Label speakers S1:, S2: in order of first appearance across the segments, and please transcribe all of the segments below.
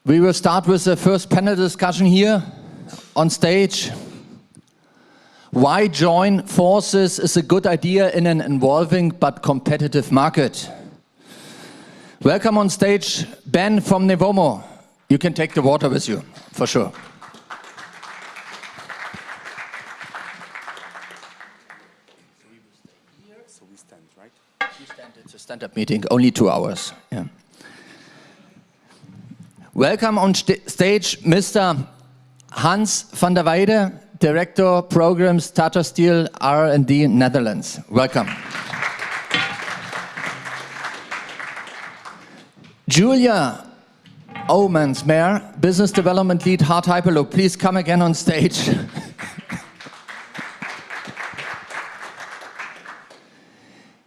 S1: We will start with the first panel discussion here on stage. Why join forces is a good idea in an evolving but competitive market. Welcome on stage, Ben from Nevomo. You can take the water with you, for sure.
S2: So we stand, right?
S1: We stand, it's a stand-up meeting, only 2 hours. Yeah. Welcome on stage, Mr. Hans Van-der-Weijde, Director Programs Tata Steel R&D Netherlands. Welcome. Julia Oomens-Meer, Business Development Lead, Hardt Hyperloop. Please come again on stage.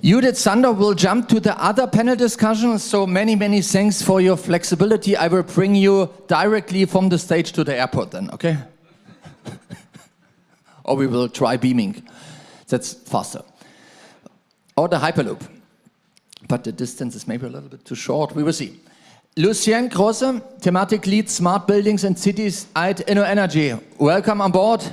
S1: Judith Sander will jump to the other panel discussion, so many thanks for your flexibility. I will bring you directly from the stage to the airport then, okay? Or we will try beaming. That's faster. Or the Hyperloop. But the distance is maybe a little bit too short. We will see. Lucienne, Krosse, Thematic Lead, Smart Buildings and Cities at InnoEnergy. Welcome on board.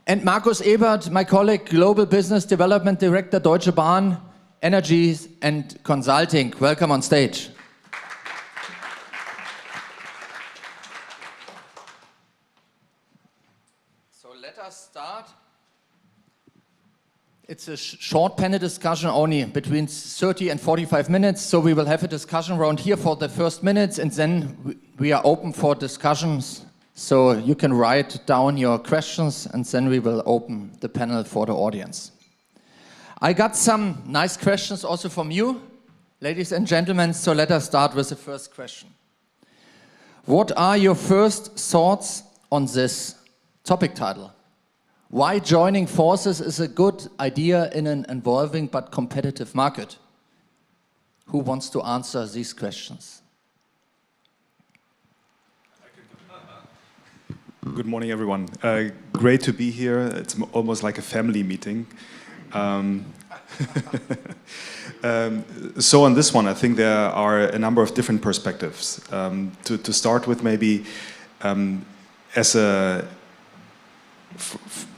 S1: And Markus Ebert, my colleague, Global Business Development Director, Deutsche Bahn, Energy and Consulting. Welcome on stage. So let us start. It's a short panel discussion, only between 30 and 45 minutes. So we will have a discussion round here for the first minutes, and then we are open for discussions. So you can write down your questions, and then we will open the panel for the audience. I got some nice questions also from you, ladies and gentlemen, so let us start with the first question. What are your first thoughts on this topic title? Why joining forces is a good idea in an evolving but competitive market? Who wants to answer these questions?
S2: Good morning, everyone. Great to be here. It's almost like a family meeting. So on this one, I think there are a number of different perspectives. To start with, maybe as a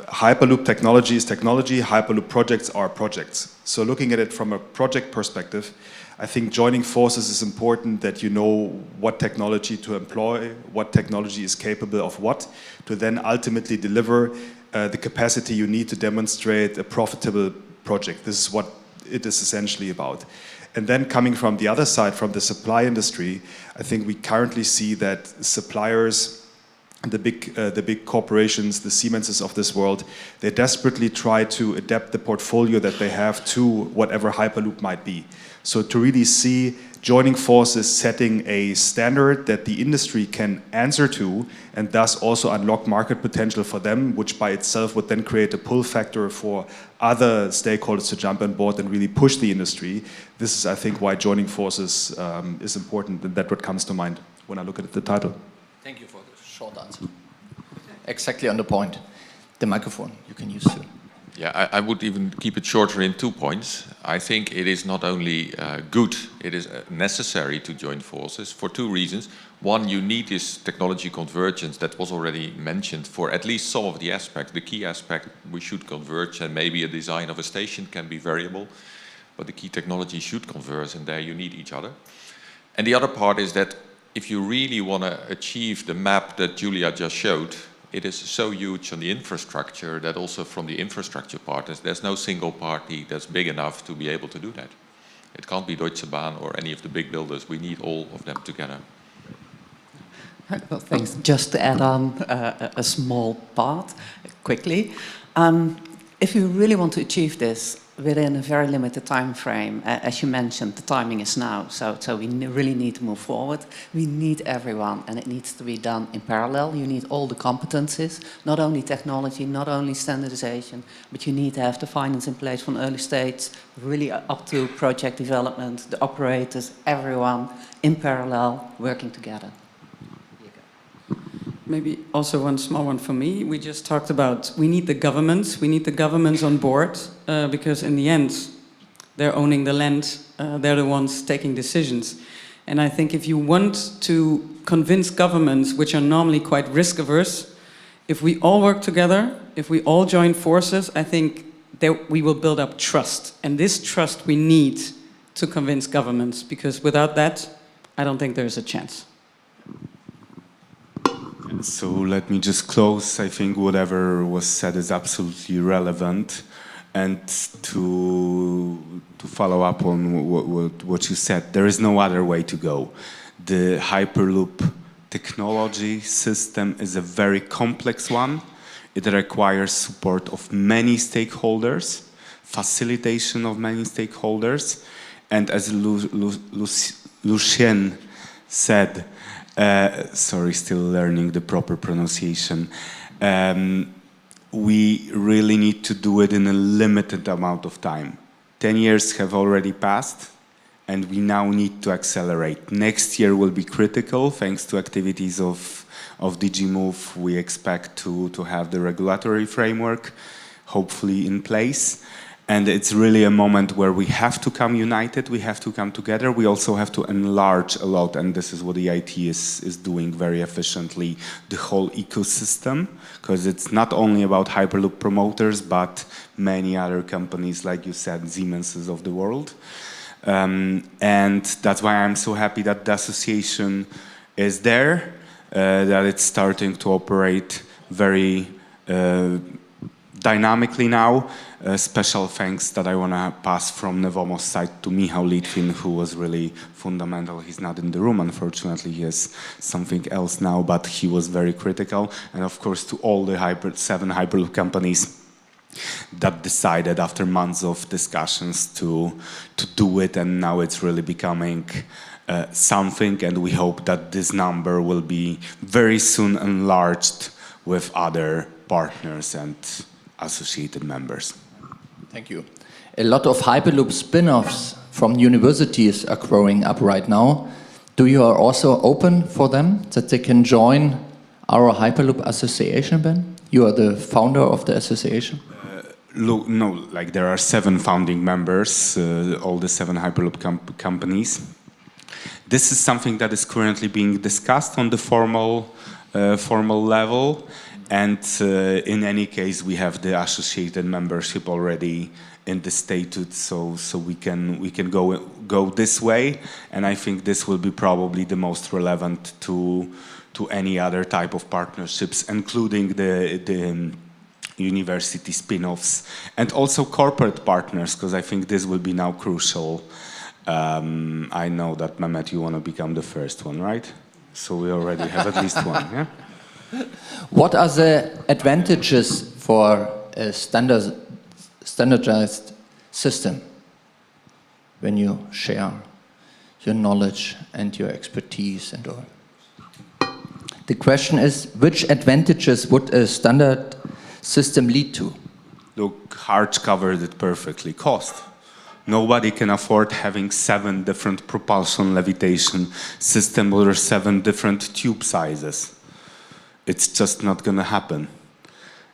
S2: Hyperloop technology is technology, Hyperloop projects are projects. So looking at it from a project perspective, I think joining forces is important, that you know what technology to employ, what technology is capable of what, to then ultimately deliver the capacity you need to demonstrate a profitable project. This is what it is essentially about. And then coming from the other side, from the supply industry, I think we currently see that suppliers, the big corporations, the Siemenses of this world, they desperately try to adapt the portfolio that they have to whatever Hyperloop might be. So to really see joining forces setting a standard that the industry can answer to, and thus also unlock market potential for them, which by itself would then create a pull factor for other stakeholders to jump on board and really push the industry. This is, I think, why joining forces is important, and that's what comes to mind when I look at the title.
S1: Thank you for the short answer. Exactly on the point. The microphone, you can use it.
S3: Yeah, I would even keep it shorter in 2 points. I think it is not only good, it is necessary to join forces for 2 reasons. One, you need this technology convergence that was already mentioned for at least some of the aspects. The key aspect, we should converge, and maybe a design of a station can be variable, but the key technology should converge, and there you need each other. And the other part is that if you really want to achieve the map that Julia just showed, it is so huge on the infrastructure that also from the infrastructure partners, there's no single party that's big enough to be able to do that. It can't be Deutsche Bahn or any of the big builders. We need all of them together.
S4: Well, thanks. Just to add on a small part, quickly. If you really want to achieve this within a very limited time frame, as you mentioned, the timing is now, so we really need to move forward. We need everyone, and it needs to be done in parallel. You need all the competencies, not only technology, not only standardization, but you need to have the finance in place from early stage, really up to project development, the operators, everyone in parallel working together.
S5: maybe also one small one for me. We just talked about we need the governments. We need the governments on board because in the end, they're owning the land. They're the ones taking decisions. And I think if you want to convince governments, which are normally quite risk averse, if we all work together, if we all join forces, I think we will build up trust. And this trust we need to convince governments, because without that, I don't think there's a chance.
S6: So let me just close. I think whatever was said is absolutely relevant. And to follow up on what you said, there is no other way to go. The Hyperloop technology system is a very complex one. It requires support of many stakeholders, facilitation of many stakeholders, and as Lucienne said, sorry, still learning the proper pronunciation, we really need to do it in a limited amount of time. 10 years have already passed, and we now need to accelerate. Next year will be critical, thanks to activities of DG Move. We expect to have the regulatory framework, hopefully in place. And it's really a moment where we have to come united, we have to come together. We also have to enlarge a lot, and this is what the IT is doing very efficiently, the whole ecosystem, because it's not only about Hyperloop promoters, but many other companies, like you said, Siemens of the world. And that's why I'm so happy that the association is there, that it's starting to operate very dynamically now. Special thanks that I want to pass from Nevomo's side to Michał Litwin, who was really fundamental. He's not in the room, unfortunately. He has something else now, but he was very critical. And of course, to all the 7 Hyperloop companies that decided after months of discussions to do it, and now it's really becoming something, and we hope that this number will be very soon enlarged with other partners and associated members.
S1: Thank you. A lot of Hyperloop spin-offs from universities are growing up right now. Do you are also open for them, that they can join our Hyperloop association, Ben? You are the founder of the association?
S6: No, like there are 7 founding members, all the 7 Hyperloop companies. This is something that is currently being discussed on the formal level. And in any case, we have the associated membership already in the statute, so we can go this way. And I think this will be probably the most relevant to any other type of partnerships, including the university spin-offs and also corporate partners, because I think this will be now crucial. I know that, Mehmet, you want to become the first one, right? So we already have at least one, yeah?
S1: What are the advantages for a standardized system when you share your knowledge and your expertise and all? The question is, which advantages would a standard system lead to?
S6: Look, Hardt covered it perfectly. Cost. Nobody can afford having 7 different propulsion levitation systems or 7 different tube sizes. It's just not going to happen.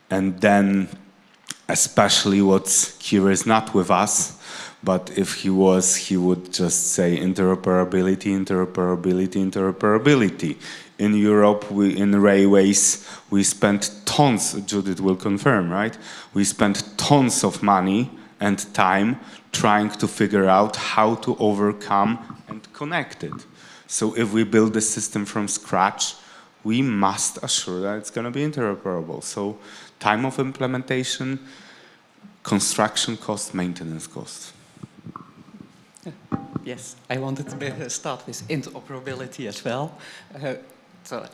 S6: And then, especially Kira is not with us, but if he was, he would just say interoperability, interoperability, interoperability. In Europe, in railways, we spent tons, Judith will confirm, right? We spent tons of money and time trying to figure out how to overcome and connect it. So if we build the system from scratch, we must assure that it's going to be interoperable. So time of implementation, construction cost, maintenance cost.
S4: Yes, I wanted to start with interoperability as well. So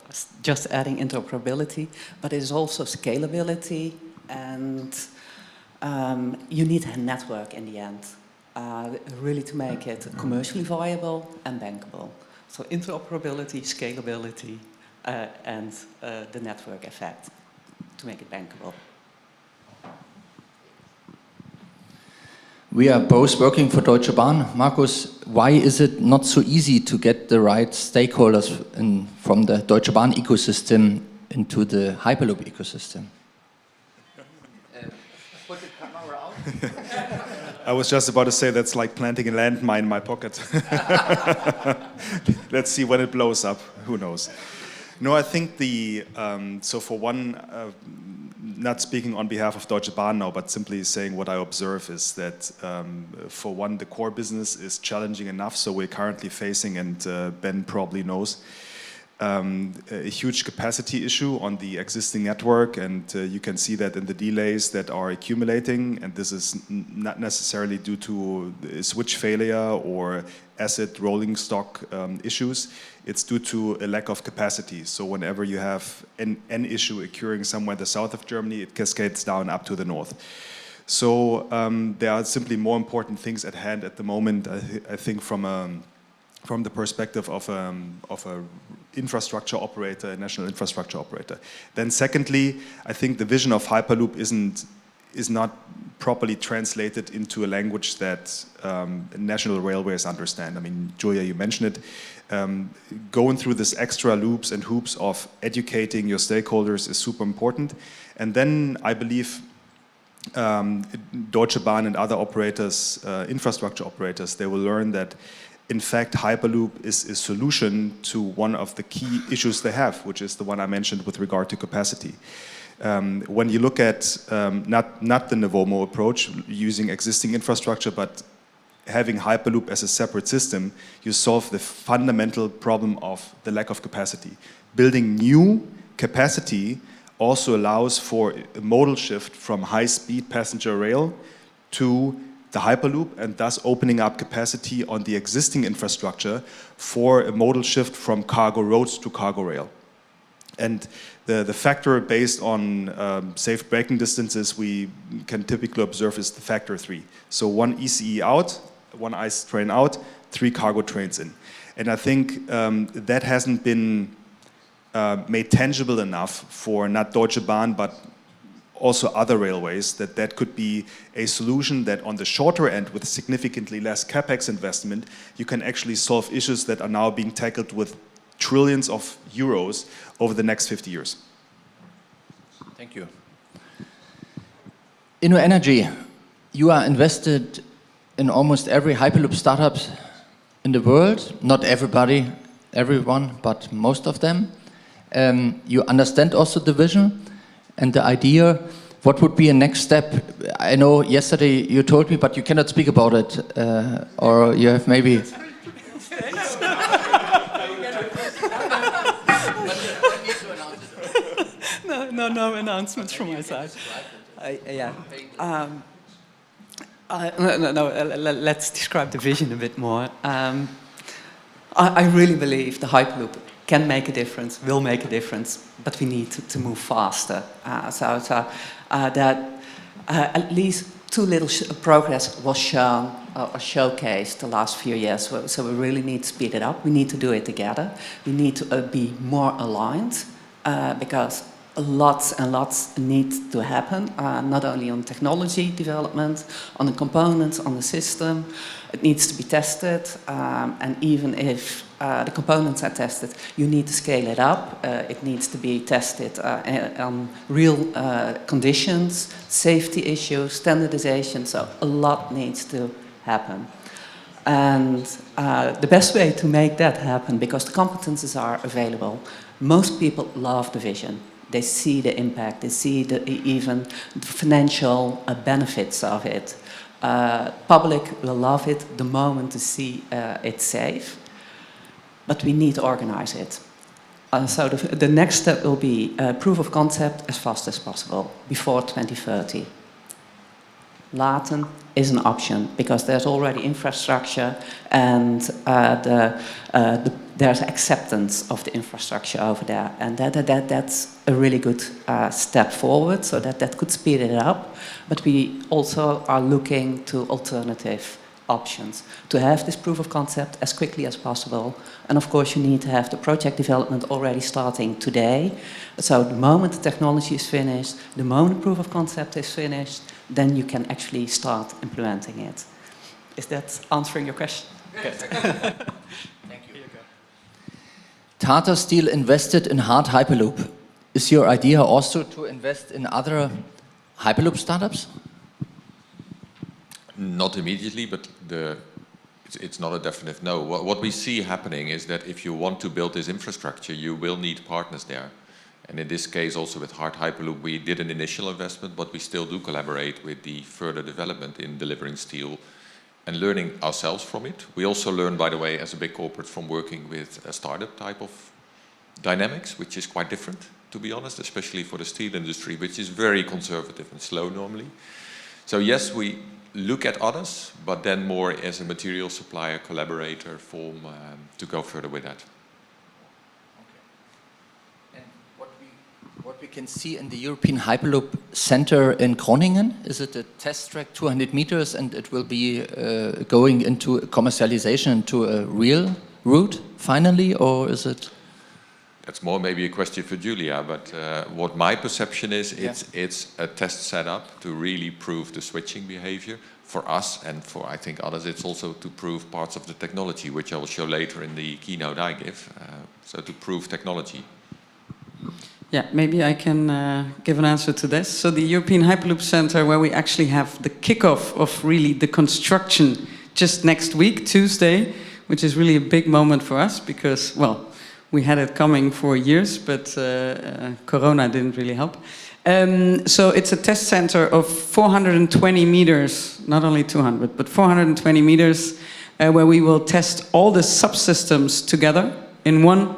S4: just adding interoperability, but it is also scalability, and you need a network in the end, really to make it commercially viable and bankable. So interoperability, scalability, and the network effect to make it bankable.
S1: We are both working for Deutsche Bahn. Markus, why is it not so easy to get the right stakeholders from the Deutsche Bahn ecosystem into the Hyperloop ecosystem. Put the camera out.
S2: I was just about to say that's like planting a landmine in my pocket. Let's see when it blows up. Who knows? No, I think so for one, not speaking on behalf of Deutsche Bahn now, but simply saying what I observe is that for one, the core business is challenging enough. So we're currently facing, and Ben probably knows, a huge capacity issue on the existing network, and you can see that in the delays that are accumulating, and this is not necessarily due to switch failure or asset rolling stock issues. It's due to a lack of capacity. So whenever you have an issue occurring somewhere in the south of Germany, it cascades down up to the north. So there are simply more important things at hand at the moment, I think, from the perspective of a infrastructure operator, a national infrastructure operator. Then secondly, I think the vision of Hyperloop is not properly translated into a language that national railways understand. I mean, Julia, you mentioned it. Going through this extra loops and hoops of educating your stakeholders is super important. And then I believe Deutsche Bahn and other operators, infrastructure operators, they will learn that in fact, Hyperloop is a solution to one of the key issues they have, which is the one I mentioned with regard to capacity. When you look at not the Nevomo approach, using existing infrastructure, but having Hyperloop as a separate system, you solve the fundamental problem of the lack of capacity. Building new capacity also allows for a modal shift from high-speed passenger rail to the Hyperloop, and thus opening up capacity on the existing infrastructure for a modal shift from cargo roads to cargo rail. And the factor based on safe braking distances we can typically observe is the factor 3. So one ECE out, one ICE train out, 3 cargo trains in. And I think that hasn't been made tangible enough for not Deutsche Bahn, but also other railways, that could be a solution that on the shorter end with significantly less capex investment, you can actually solve issues that are now being tackled with trillions of euros over the next 50 years.
S1: Thank you. InnoEnergy, you are invested in almost every Hyperloop startup in the world. Not everyone, but most of them. You understand also the vision and the idea. What would be a next step? I know yesterday you told me, but you cannot speak about it, or you have maybe.
S4: No announcements from my side. Let's describe the vision a bit more. I really believe the Hyperloop can make a difference, will make a difference, but we need to move faster. That at least too little progress was shown or showcased the last few years. So we really need to speed it up. We need to do it together. We need to be more aligned because lots and lots need to happen, not only on technology development, on the components, on the system. It needs to be tested, and even if the components are tested, you need to scale it up. It needs to be tested on real conditions, safety issues, standardization, so a lot needs to happen. And the best way to make that happen, because the competences are available, most people love the vision. They see the impact, they see even the financial benefits of it. Public will love it the moment to see it's safe, but we need to organize it. So the next step will be proof of concept as fast as possible, before 2030. Latin is an option because there's already infrastructure and there's acceptance of the infrastructure over there, and that's a really good step forward, so that could speed it up. But we also are looking to alternative options to have this proof of concept as quickly as possible. And of course you need to have the project development already starting today. So the moment the technology is finished, the moment proof of concept is finished, then you can actually start implementing it. Is that answering your question? Good.
S1: Thank you. Tata Steel invested in Hardt Hyperloop. is your idea also to invest in other Hyperloop startups?
S3: Not immediately, but it's not a definite no. What we see happening is that if you want to build this infrastructure, you will need partners there. And in this case, also with Hardt Hyperloop, we did an initial investment, but we still do collaborate with the further development in delivering steel and learning ourselves from it. We also learn, by the way, as a big corporate, from working with a startup type of dynamics, which is quite different, to be honest, especially for the steel industry, which is very conservative and slow normally. So yes, we look at others, but then more as a material supplier, collaborator form to go further with that.
S1: Okay. And what we can see in the European Hyperloop Center in Groningen, is it a test track 200 meters and it will be going into commercialization, into a real route finally, or is it?
S3: That's more maybe a question for Julia, but what my perception is, it's a test setup to really prove the switching behavior for us and for, I think, others. It's also to prove parts of the technology, which I will show later in the keynote I give. So to prove technology.
S5: Yeah, maybe I can give an answer to this. So the European Hyperloop Center, where we actually have the kickoff of really the construction just next week, Tuesday, which is really a big moment for us because, well, we had it coming for years, but Corona didn't really help. So it's a test center of 420 meters, not only 200, but 420 meters, where we will test all the subsystems together in one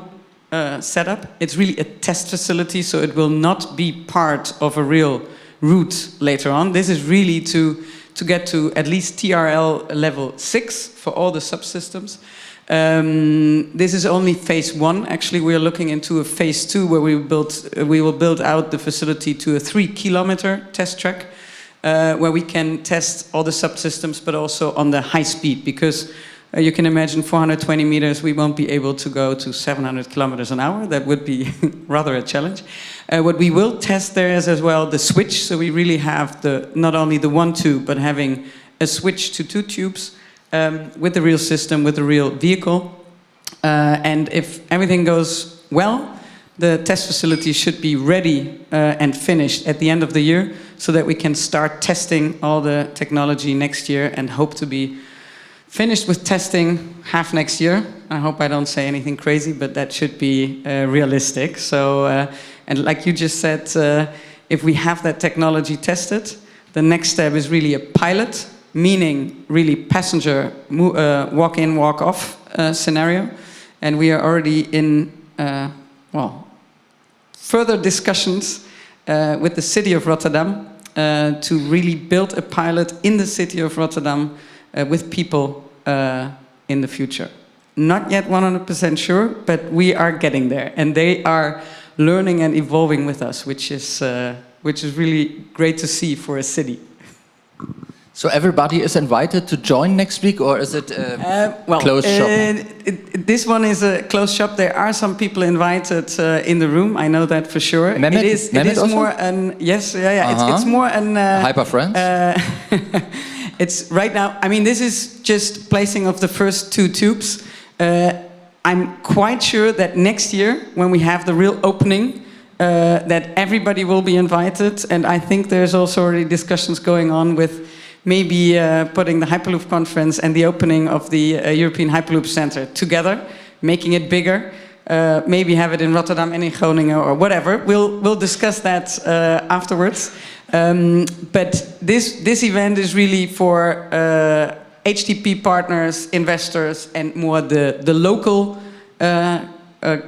S5: setup. It's really a test facility, so it will not be part of a real route later on. This is really to get to at least TRL level 6 for all the subsystems. This is only phase 1. Actually, we are looking into a phase 2 where we will build out the facility to a 3-kilometer test track where we can test all the subsystems, but also on the high speed, because you can imagine 420 meters, we won't be able to go to 700 kilometers an hour. That would be rather a challenge. What we will test there is as well the switch. So we really have not only the 1 tube, but having a switch to 2 tubes. With the real system, with the real vehicle. And if everything goes well, the test facility should be ready and finished at the end of the year so that we can start testing all the technology next year and hope to be finished with testing half next year. I hope I don't say anything crazy, but that should be realistic. So, and like you just said, if we have that technology tested, the next step is really a pilot, meaning really passenger walk in, walk off scenario. And we are already in, further discussions with the city of Rotterdam to really build a pilot in the city of Rotterdam with people in the future. Not yet 100% sure, but we are getting there. And they are learning and evolving with us, which is really great to see for a city.
S1: So everybody is invited to join next week, or is it closed shop?
S5: This one is a closed shop. There are some people invited in the room. I know that for sure.
S1: Mehmet,
S5: it is
S1: also?
S5: more an yes, yeah. It's more an
S1: Hyper Friends.
S5: It's right now. I mean, this is just placing of the first 2 tubes. I'm quite sure that next year, when we have the real opening, that everybody will be invited. And I think there's also already discussions going on with maybe putting the Hyperloop conference and the opening of the European Hyperloop Center together, making it bigger. Maybe have it in Rotterdam and in Groningen or whatever. We'll discuss that afterwards. But this event is really for HTP partners, investors, and more the local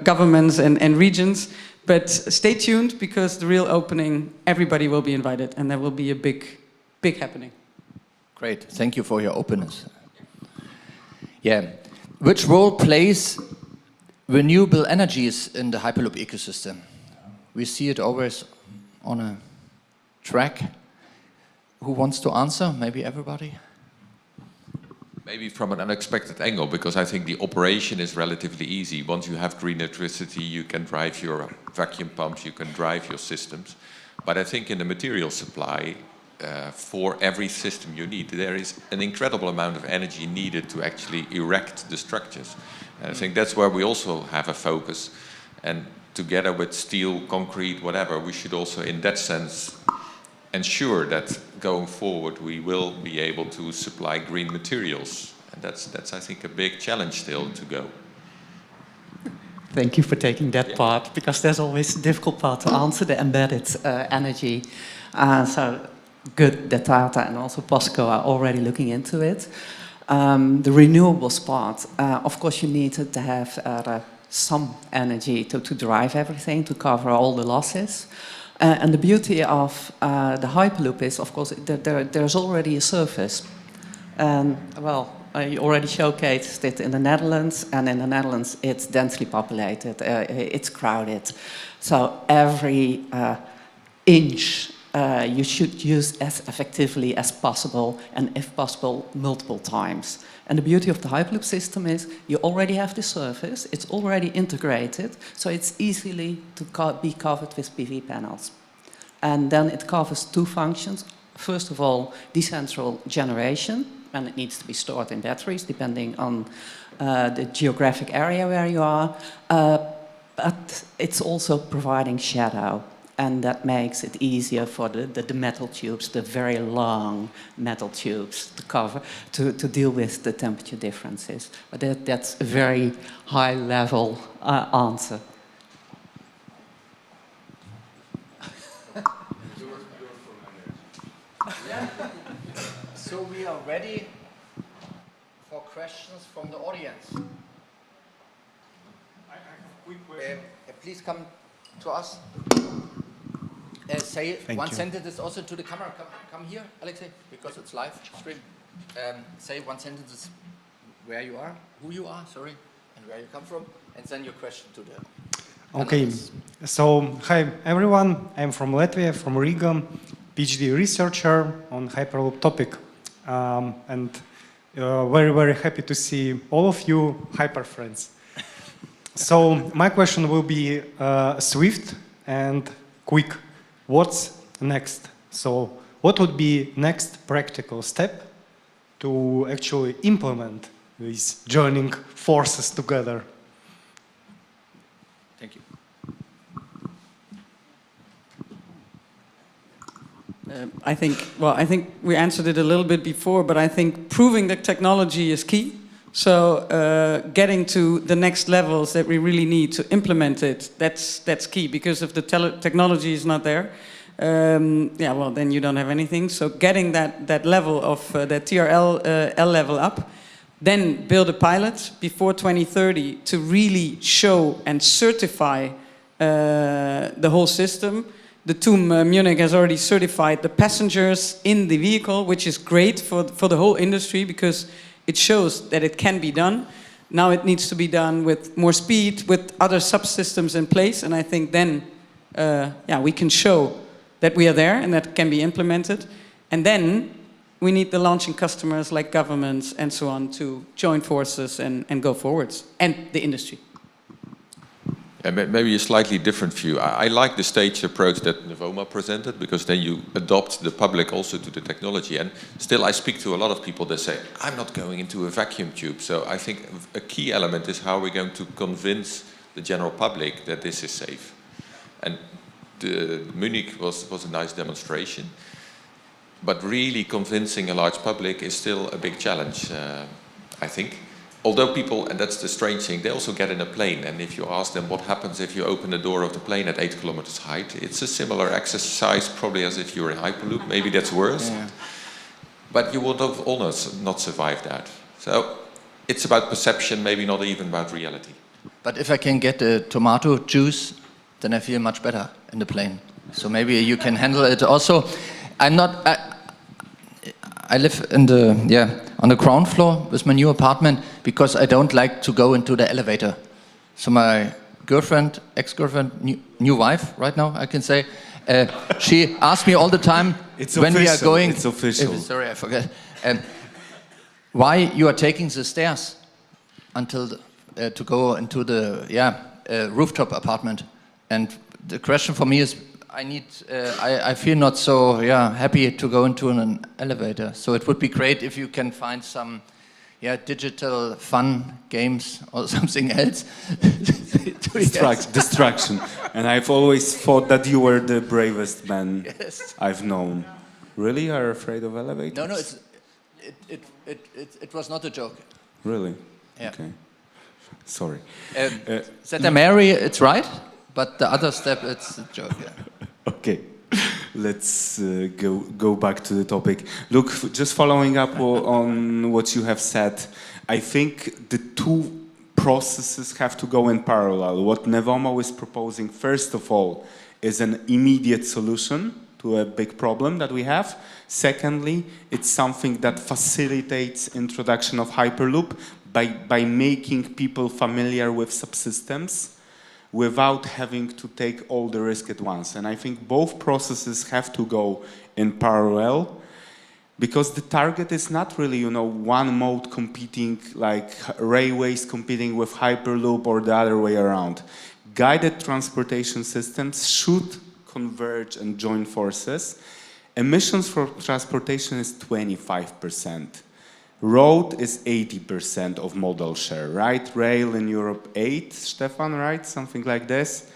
S5: governments and regions. But stay tuned, because the real opening, everybody will be invited, and there will be a big happening.
S1: Great, thank you for your openness. Yeah, which role plays renewable energies in the Hyperloop ecosystem? We see it always on a track. Who wants to answer? Maybe everybody?
S3: Maybe from an unexpected angle, because I think the operation is relatively easy. Once you have green electricity, you can drive your vacuum pumps, you can drive your systems. But I think in the material supply, for every system you need, there is an incredible amount of energy needed to actually erect the structures. And I think that's where we also have a focus. And together with steel, concrete, whatever, we should also, in that sense, ensure that going forward we will be able to supply green materials. And that's I think, a big challenge still to go.
S4: Thank you for taking that part, because there's always a difficult part to answer, the embedded energy. So good that Tata and also POSCO are already looking into it. The renewables part, of course you need to have some energy to drive everything, to cover all the losses. And the beauty of the Hyperloop is, of course, that there's already a surface. Well, you already showcased it in the Netherlands, and in the Netherlands it's densely populated, it's crowded. So every inch you should use as effectively as possible, and if possible, multiple times. And the beauty of the Hyperloop system is you already have the surface, it's already integrated, so it's easily to be covered with PV panels. And then it covers two functions. First of all, decentral generation, and it needs to be stored in batteries depending on the geographic area where you are. But it's also providing shadow, and that makes it easier for the metal tubes, the very long metal tubes to cover, to deal with the temperature differences. But that's a very high level answer.
S1: So we are ready for questions from the audience.
S7: I have a quick question.
S1: Please come to us. Say
S7: Thank
S1: one
S7: you.
S1: sentence also to the camera. Come here, Alexei, because it's live stream. Say one sentence where you are, who you are, sorry, and where you come from, and then your question to the
S7: Okay,
S1: panelists.
S7: so hi everyone, I'm from Latvia, from Riga, PhD researcher on Hyperloop topic. And very, very happy to see all of you Hyper friends. So my question will be swift and quick. What's next? So what would be next practical step to actually implement these joining forces together?
S1: Thank you.
S5: I think we answered it a little bit before, but I think proving the technology is key. So getting to the next levels that we really need to implement it, that's key, because if the technology is not there, well, then you don't have anything. So getting that level of that TRL L level up, then build a pilot before 2030 to really show and certify the whole system. The TUM Munich has already certified the passengers in the vehicle, which is great for the whole industry, because it shows that it can be done. Now it needs to be done with more speed, with other subsystems in place, and I think then we can show that we are there and that can be implemented. And then we need the launching customers like governments and so on to join forces and go forwards, and the industry.
S3: Maybe a slightly different view. I like the staged approach that Nevomo presented, because then you adopt the public also to the technology. And still I speak to a lot of people that say, I'm not going into a vacuum tube. So I think a key element is how we're going to convince the general public that this is safe. And Munich was a nice demonstration. But really convincing a large public is still a big challenge, I think. Although people, and that's the strange thing, they also get in a plane, and if you ask them what happens if you open the door of the plane at 8 kilometers height, it's a similar exercise probably as if you're in Hyperloop. Maybe that's worse. Yeah. But you would have almost not survived that. So it's about perception, maybe not even about reality.
S1: But if I can get the tomato juice, then I feel much better in the plane. So maybe you can handle it also. I live in on the ground floor with my new apartment, because I don't like to go into the elevator. So my girlfriend, ex-girlfriend, new wife right now, I can say, she asks me all the time when we are going.
S6: It's official.
S1: Sorry, I forgot. Why you are taking the stairs until to go into the rooftop apartment? And the question for me is, I feel not so happy to go into an elevator. So it would be great if you can find some digital fun games or something else.
S6: Distraction. And I've always thought that you were the bravest man I've known. Really? You are afraid of elevators?
S1: No, it was not a joke.
S6: Really?
S1: Yeah.
S6: Okay. Sorry.
S1: Zeta Mary, it's right, but the other step, it's a joke. Yeah.
S6: Okay. Let's go back to the topic. Look, just following up on what you have said, I think the two processes have to go in parallel. What Nevomo is proposing, first of all, is an immediate solution to a big problem that we have. Secondly, it's something that facilitates introduction of Hyperloop by making people familiar with subsystems without having to take all the risk at once. And I think both processes have to go in parallel, because the target is not really, one mode competing, like railways competing with Hyperloop or the other way around. Guided transportation systems should converge and join forces. Emissions for transportation is 25%. Road is 80% of modal share, right? Rail in Europe 8, Stefan, right? Something like this.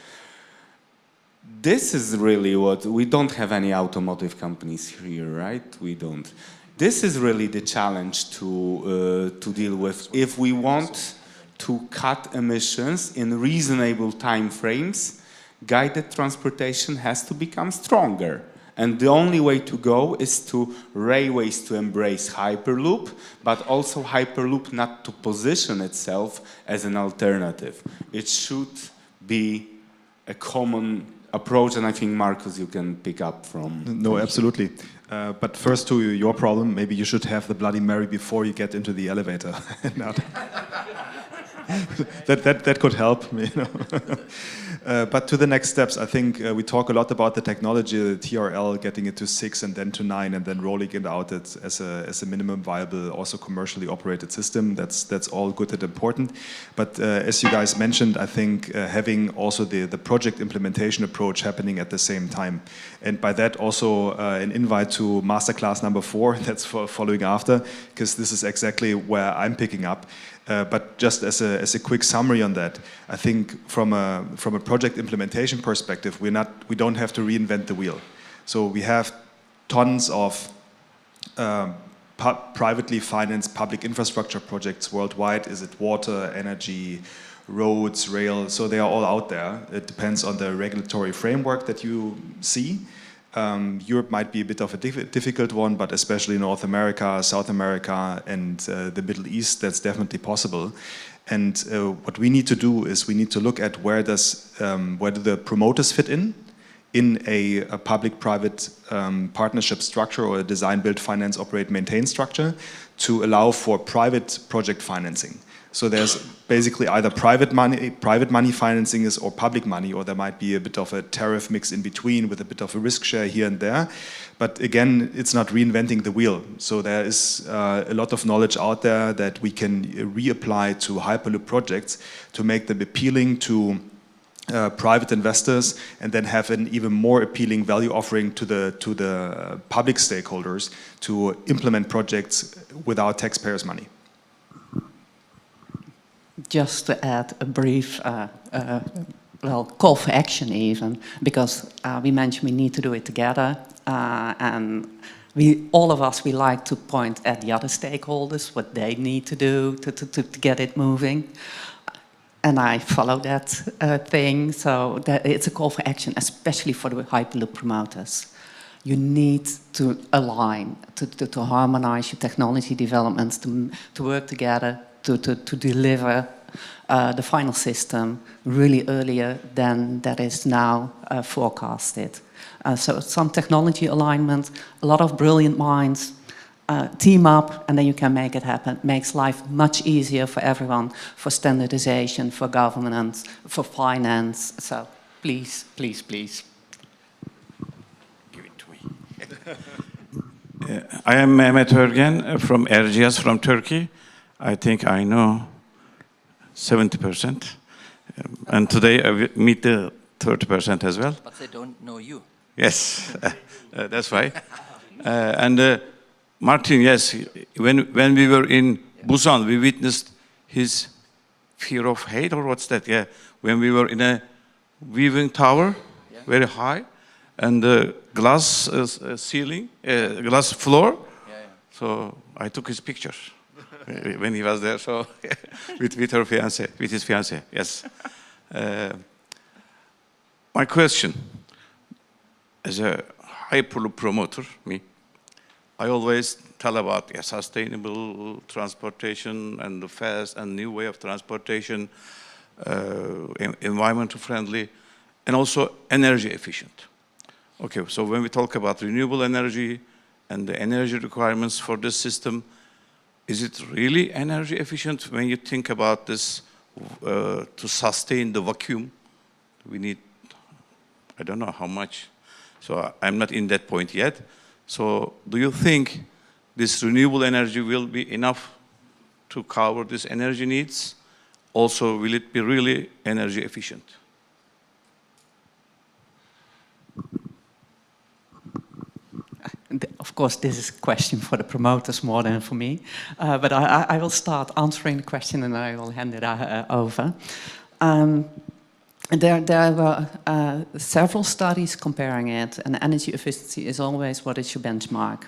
S6: This is really what, we don't have any automotive companies here, right? We don't. This is really the challenge to deal with. If we want to cut emissions in reasonable time frames, guided transportation has to become stronger. And the only way to go is to railways to embrace Hyperloop, but also Hyperloop not to position itself as an alternative. It should be a common approach, and I think, Markus, you can pick up from...
S2: No, absolutely. But first to your problem, maybe you should have the Bloody Mary before you get into the elevator. that could help me. But to the next steps, I think we talk a lot about the technology, the TRL, getting it to 6 and then to 9 and then rolling it out as a minimum viable, also commercially operated system. That's all good and important. But as you guys mentioned, I think having also the project implementation approach happening at the same time. And by that also an invite to masterclass number 4, that's following after, because this is exactly where I'm picking up. But just as a quick summary on that, I think from a project implementation perspective, we don't have to reinvent the wheel. So we have tons of privately financed public infrastructure projects worldwide. Is it water, energy, roads, rail? So they are all out there. It depends on the regulatory framework that you see. Europe might be a bit of a difficult one, but especially North America, South America, and the Middle East, that's definitely possible. And what we need to do is we need to look at where do the promoters fit in a public-private partnership structure or a design, build, finance, operate, maintain structure to allow for private project financing. So there's basically either private money financing or public money, or there might be a bit of a tariff mix in between with a bit of a risk share here and there. But again, it's not reinventing the wheel. So there is a lot of knowledge out there that we can reapply to Hyperloop projects to make them appealing to private investors, and then have an even more appealing value offering to the public stakeholders to implement projects without taxpayers' money.
S4: Just to add a brief call for action even, because we mentioned we need to do it together, and all of us like to point at the other stakeholders, what they need to do to get it moving. And I follow that thing, so it's a call for action, especially for the Hyperloop promoters. You need to align, to harmonize your technology developments, to work together, to deliver the final system really earlier than that is now forecasted. So some technology alignment, a lot of brilliant minds team up, and then you can make it happen. It makes life much easier for everyone, for standardization, for governance, for finance. So please, please, please.
S3: Give it to me.
S8: I am Mehmet Örgen from Erciyes from Turkey. I think I know 70%. And today I will meet the 30% as well.
S1: But they don't know you.
S8: Yes, that's why. And Martin, yes, when we were in Busan, we witnessed his fear of hate, or what's that? Yeah, when we were in a weaving tower, very high, and the glass ceiling, glass floor. So I took his picture when he was there. So with her fiance, with his fiance, yes. My question, as a Hyperloop promoter, I always tell about sustainable transportation and the fast and new way of transportation, environmental friendly, and also energy efficient. Okay, so when we talk about renewable energy and the energy requirements for this system, is it really energy efficient when you think about this to sustain the vacuum? We need, I don't know how much. So I'm not in that point yet. So do you think this renewable energy will be enough to cover these energy needs? Also, will it be really energy efficient?
S4: Of course, this is a question for the promoters more than for me. But I will start answering the question and I will hand it over. There were several studies comparing it, and energy efficiency is always what is your benchmark.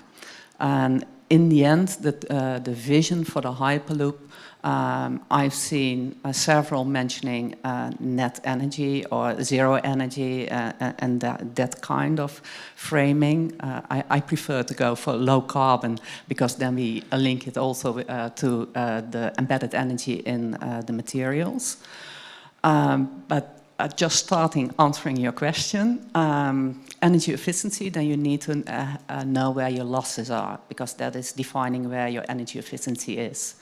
S4: And in the end, the vision for the Hyperloop, I've seen several mentioning net energy or zero energy and that kind of framing. I prefer to go for low carbon because then we link it also to the embedded energy in the materials. But just starting answering your question, energy efficiency, then you need to know where your losses are, because that is defining where your energy efficiency is.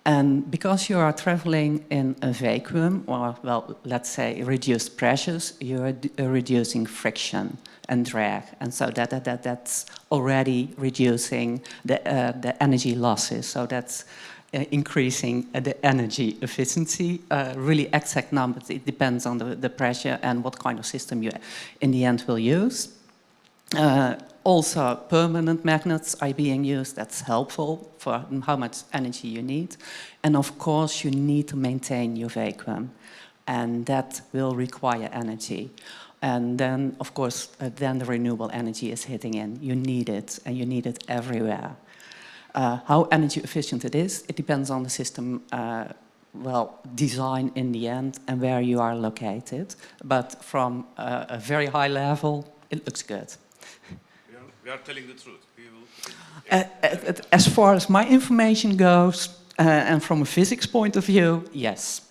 S4: And because you are traveling in a vacuum, or well, let's say reduced pressures, you're reducing friction and drag, and so that's already reducing the energy losses. So that's increasing the energy efficiency. Really exact numbers, it depends on the pressure and what kind of system you in the end will use. Also, permanent magnets are being used. That's helpful for how much energy you need. And of course, you need to maintain your vacuum. And that will require energy. And then, of course, then the renewable energy is hitting in. You need it, and you need it everywhere. How energy efficient it is, it depends on the system, design in the end and where you are located. But from a very high level, it looks good.
S8: We are telling the truth.
S4: As far as my information goes, and from a physics point of view, yes.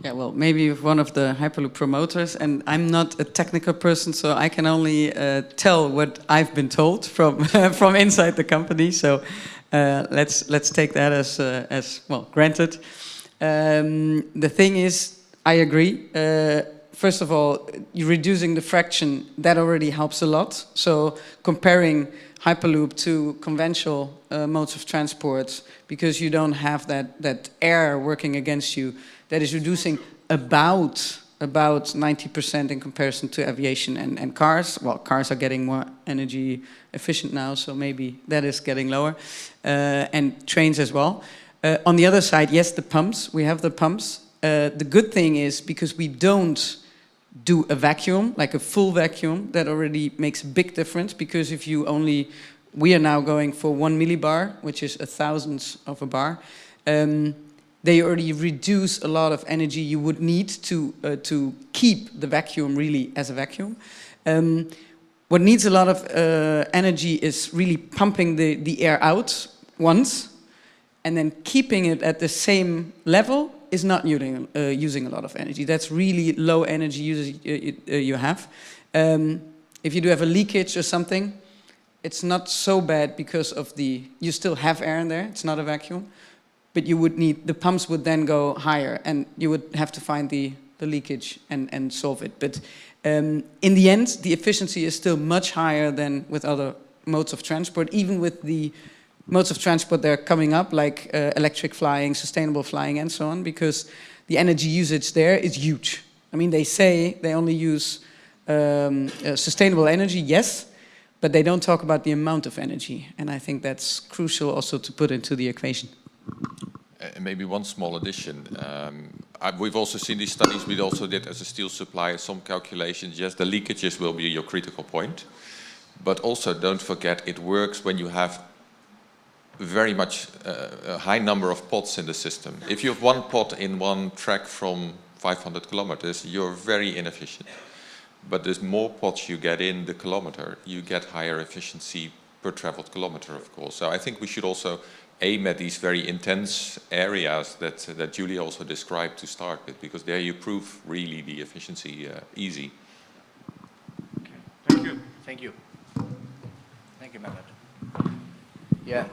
S5: Yeah, well, maybe one of the Hyperloop promoters, and I'm not a technical person, so I can only tell what I've been told from from inside the company. So let's take that as well granted. The thing is, I agree. First of all, you're reducing the fraction, that already helps a lot. So comparing Hyperloop to conventional modes of transport, because you don't have that air working against you, that is reducing about 90% in comparison to aviation and cars. Well, cars are getting more energy efficient now, so maybe that is getting lower. And trains as well. On the other side, yes, the pumps. We have the pumps. The good thing is, because we don't do a vacuum, like a full vacuum, that already makes a big difference, because if you only, we are now going for 1 millibar, which is 1/1000th of a bar, they already reduce a lot of energy you would need to keep the vacuum really as a vacuum. What needs a lot of energy is really pumping the air out once, and then keeping it at the same level is not using a lot of energy. That's really low energy usage you have. If you do have a leakage or something, it's not so bad because of you still have air in there, it's not a vacuum, but you would need, the pumps would then go higher and you would have to find the leakage and solve it. But in the end, the efficiency is still much higher than with other modes of transport, even with the modes of transport that are coming up, like electric flying, sustainable flying, and so on, because the energy usage there is huge. I mean, they say they only use sustainable energy, yes, but they don't talk about the amount of energy. And I think that's crucial also to put into the equation.
S3: Maybe one small addition. We've also seen these studies. We also did as a steel supplier some calculations. Yes, the leakages will be your critical point. But also don't forget it works when you have very much a high number of pods in the system. If you have one pod in one track from 500 kilometers, you're very inefficient. But the more pods you get in the kilometer, you get higher efficiency per traveled kilometer, of course. So I think we should also aim at these very intense areas that Julia also described to start with, because there you prove really the efficiency easy.
S1: Okay. Thank you. Thank you. Thank you, Mehmet. Yeah.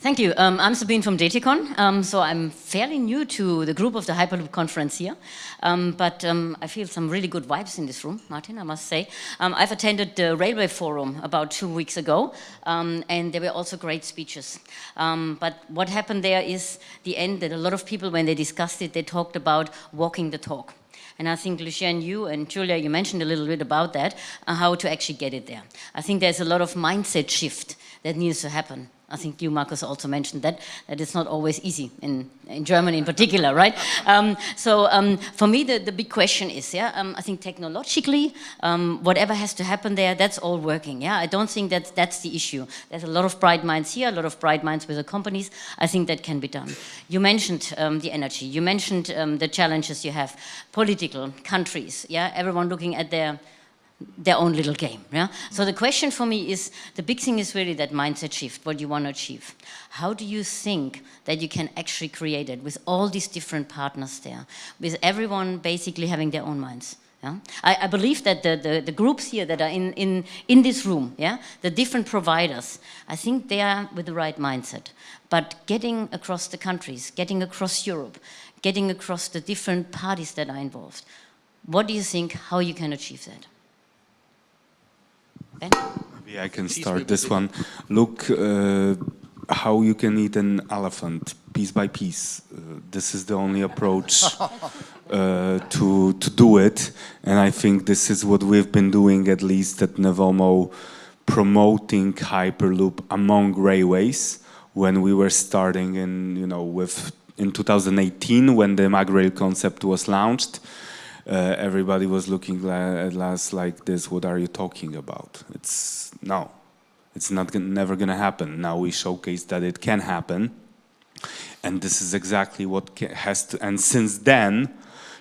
S9: Thank you. I'm Sabine from DTCon. So I'm fairly new to the group of the Hyperloop conference here, but I feel some really good vibes in this room, Martin, I must say. I've attended the Railway Forum about 2 weeks ago, and there were also great speeches. But what happened there is the end that a lot of people, when they discussed it, they talked about walking the talk. And I think, Lucienne, you and Julia, you mentioned a little bit about that, how to actually get it there. I think there's a lot of mindset shift that needs to happen. I think you, Markus, also mentioned that it's not always easy, in Germany in particular, right? For me, the big question is, I think technologically, whatever has to happen there, that's all working, I don't think that's the issue. There's a lot of bright minds here, a lot of bright minds with the companies. I think that can be done. You mentioned the energy. You mentioned the challenges you have. Political, countries, everyone looking at their own little game. So the question for me is, the big thing is really that mindset shift, what you want to achieve. How do you think that you can actually create it with all these different partners there, with everyone basically having their own minds? I believe that the groups here that are in this room, the different providers, I think they are with the right mindset. But getting across the countries, getting across Europe, getting across the different parties that are involved, what do you think, how you can achieve that? Ben?
S6: Maybe I can start this one. Look, how you can eat an elephant, piece by piece. This is the only approach to do it. And I think this is what we've been doing, at least at Nevomo, promoting Hyperloop among railways when we were starting in 2018, when the MagRail concept was launched. Everybody was looking at us like this. What are you talking about? It's never going to happen. Now we showcase that it can happen, and this is exactly what has to. And since then,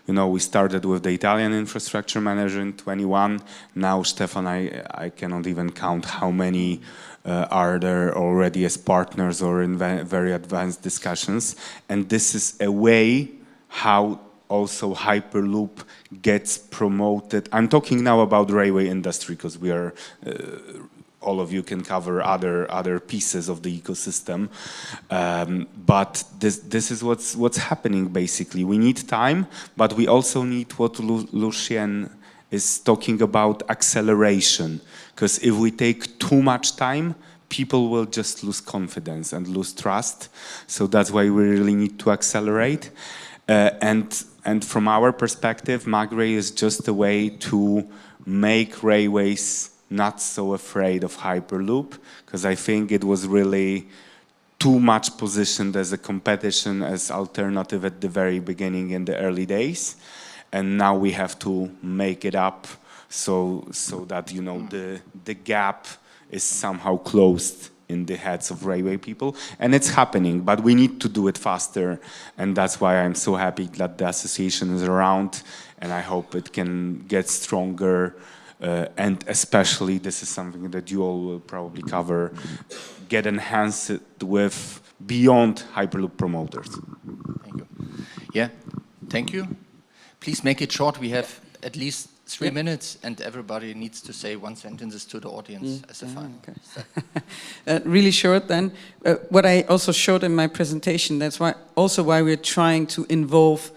S6: we started with the Italian infrastructure manager in 21. Now, Stefan, I cannot even count how many are there already as partners or in very advanced discussions. And this is a way how also Hyperloop gets promoted. I'm talking now about the railway industry, because we are, all of you can cover other pieces of the ecosystem. But this is what's happening basically. We need time, but we also need what Lucienne is talking about, acceleration. Because if we take too much time, people will just lose confidence and lose trust. So that's why we really need to accelerate. And from our perspective, MagRail is just a way to make railways not so afraid of Hyperloop, because I think it was really too much positioned as a competition, as alternative at the very beginning in the early days. And now we have to make it up so that, the gap is somehow closed in the heads of railway people, and it's happening, but we need to do it faster, and that's why I'm so happy that the association is around, and I hope it can get stronger, and especially, this is something that you all will probably cover, get enhanced with beyond Hyperloop promoters.
S1: Thank you. Yeah, thank you. Please make it short. We have at least 3 minutes, and everybody needs to say 1 sentence to the audience as a final.
S5: Okay. Really short then. What I also showed in my presentation, that's why we're trying to involve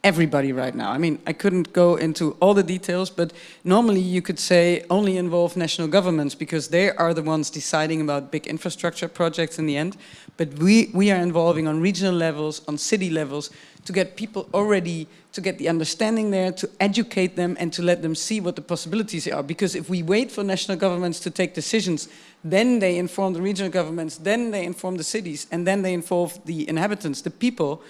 S5: everybody right now. I mean, I couldn't go into all the details, but normally you could say only involve national governments, because they are the ones deciding about big infrastructure projects in the end. But we are involving on regional levels, on city levels, to get people already, to get the understanding there, to educate them and to let them see what the possibilities are. Because if we wait for national governments to take decisions, then they inform the regional governments, then they inform the cities, and then they involve the inhabitants, the people,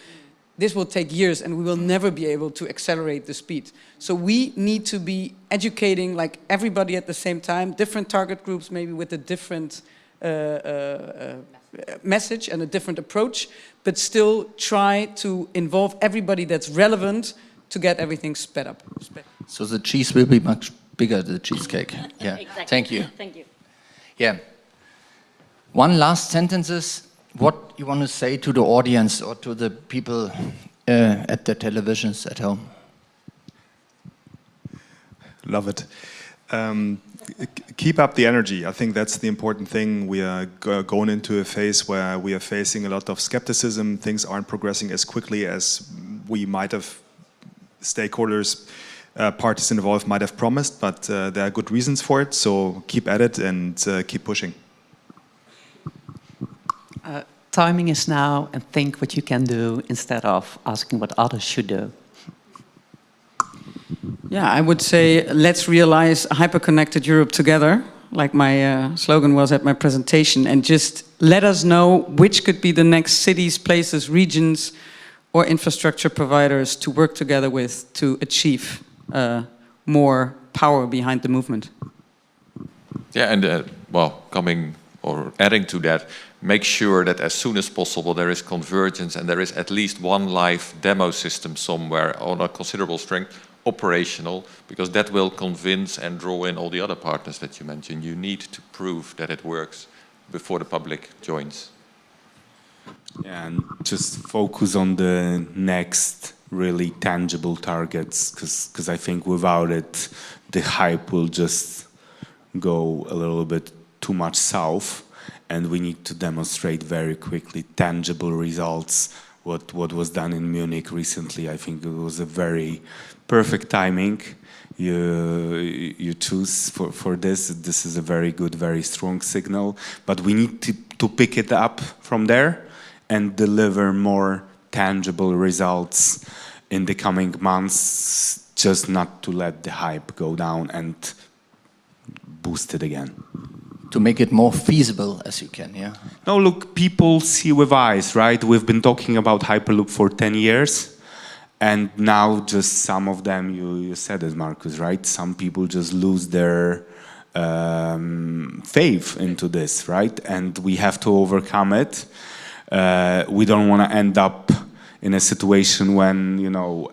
S5: this will take years and we will never be able to accelerate the speed. So we need to be educating like everybody at the same time, different target groups maybe with a different message and a different approach, but still try to involve everybody that's relevant to get everything sped up.
S1: So the cheese will be much bigger, the cheesecake. Yeah,
S9: Exactly.
S1: thank you.
S9: Thank you.
S1: Yeah. One last sentence, what you want to say to the audience or to the people at the televisions at home?
S2: Love it. Keep up the energy. I think that's the important thing. We are going into a phase where we are facing a lot of skepticism. Things aren't progressing as quickly as we might have, stakeholders, parties involved might have promised, but there are good reasons for it. So keep at it and keep pushing.
S4: Timing is now, and think what you can do instead of asking what others should do.
S5: Yeah, I would say let's realize a hyper-connected Europe together, like my slogan was at my presentation, and just let us know which could be the next cities, places, regions, or infrastructure providers to work together with to achieve more power behind the movement.
S3: Yeah, and well, coming or adding to that, make sure that as soon as possible there is convergence and there is at least one live demo system somewhere on a considerable strength operational, because that will convince and draw in all the other partners that you mentioned. You need to prove that it works before the public joins.
S6: Yeah, and just focus on the next really tangible targets, because I think without it, the hype will just go a little bit too much south, and we need to demonstrate very quickly tangible results. What was done in Munich recently, I think it was a very perfect timing you choose for this. This is a very good, very strong signal, but we need to pick it up from there and deliver more tangible results in the coming months, just not to let the hype go down and boost it again.
S1: To make it more feasible as you can, yeah?
S6: No, look, people see with eyes, right? We've been talking about Hyperloop for 10 years, and now just some of them, you said it, Marcus, right? Some people just lose their faith into this, right? And we have to overcome it. We don't want to end up in a situation when, you know,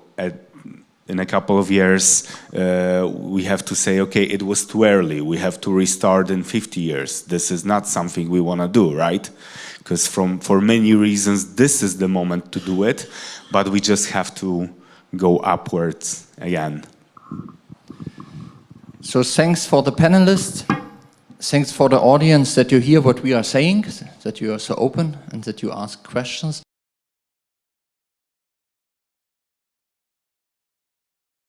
S6: in a couple of years, we have to say, okay, it was too early. We have to restart in 50 years. This is not something we want to do, right? Because for many reasons, this is the moment to do it, but we just have to go upwards again.
S1: So thanks for the panelists. Thanks for the audience that you hear what we are saying, that you are so open and that you ask questions.